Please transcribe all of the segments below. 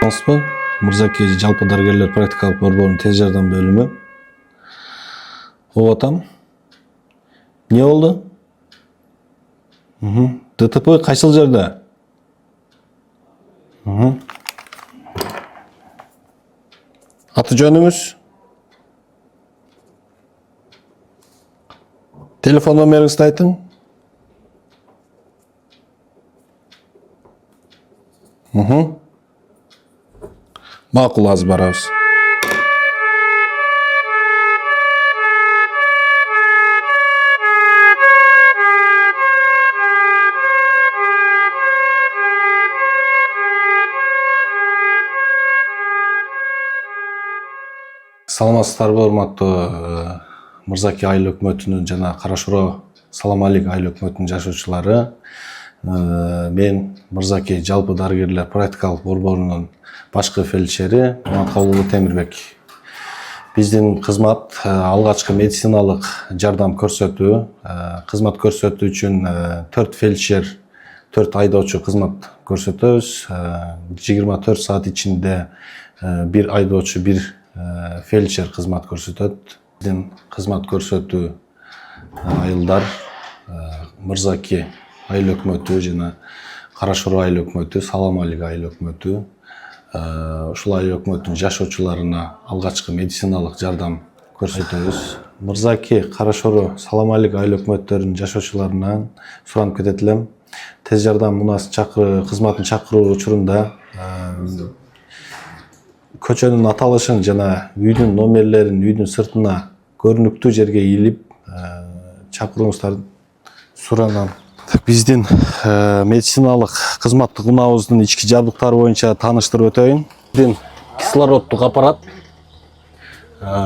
Саламатсызбы? Мырзаки жалпы дарыгерлер практикалык борборунун тез жардам бөлүмү. Ооба атам. Не болду? ДТП кайсыл жерде? Аты жөнүңүз? Телефон номериңизди айтың. Макул, азыр барабыз. Саламатсыздарбы, урматтуу Мырзаки айыл өкмөтүнүн жана Кара-Шоро Саламалик айыл өкмөтүнүн жашоочулары. Мен Мырзаки жалпы дарыгерлер практикалык борборунун башкы фельдшери Кабылов Темирбек. Биздин кызмат алгачкы медициналык жардам көрсөтүү. Кызмат көрсөтүү үчүн 4 фельдшер, 4 айдоочу кызмат көрсөтөбүз. 24 саат ичинде бир айдоочу, бир фельдшер кызмат көрсөтөт. Биздин кызмат көрсөтүү айылдар Мырзаки айыл өкмөтү жана Кара-Шоро айыл өкмөтү, Саламалик айыл өкмөтү. Ушул айыл өкмөтүнүн жашоочуларына алгачкы медициналык жардам көрсөтөбүз. Мырзаки, Кара-Шоро, Саламалик айыл өкмөттөрүнүн жашоочуларынан суранып кетет элем. Тез жардам кызматын чакыруу учурунда көчөнүн аталышын жана үйдүн номерлерин үйдүн сыртына көрүнүктүү жерге илип чакырууңуздарды суранам. Биздин медициналык кызматтык унаабыздын ички жабдыктары боюнча тааныштырып өтөйүн. Биздин кислороддук аппарат.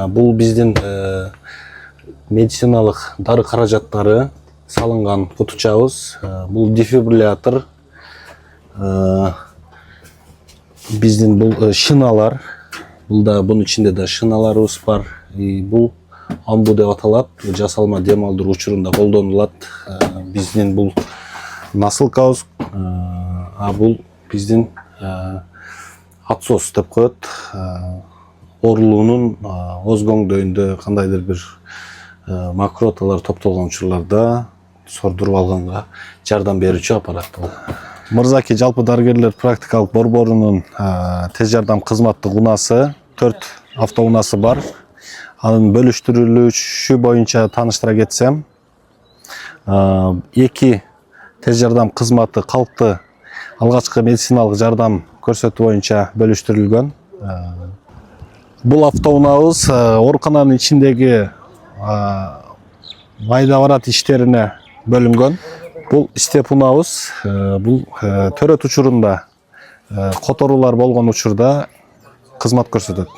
Бул биздин медициналык дары каражаттары салынган кутучабыз. Бул дефибриллятор. Биздин бул шиналар. Бунун ичинде да шиналарыбыз бар. Бул амбу деп аталат. Жасалма дем алдыруу учурунда колдонулат. Биздин бул насылкабыз. Бул биздин отсос деп коет. Оорулуунун озгоңдөйүндө кандайдыр бир мокроталар топтолгон учурларда сордуруп алганга жардам берүүчү аппарат бул. Мырзаки жалпы дарыгерлер практикалык борборунун тез жардам кызматтык унаасы 4 автоунасы бар. Анын бөлүштүрүлүшү боюнча тааныштыра кетсем, 2 тез жардам кызматы калкты алгачкы медициналык жардам көрсөтүү боюнча бөлүштүрүлгөн. Бул автоунаабыз оорукананын ичиндеги майда барат иштерине бөлүнгөн. Бул степ унаабыз. Бул төрөт учурунда которуулар болгон учурда кызмат көрсөтөт.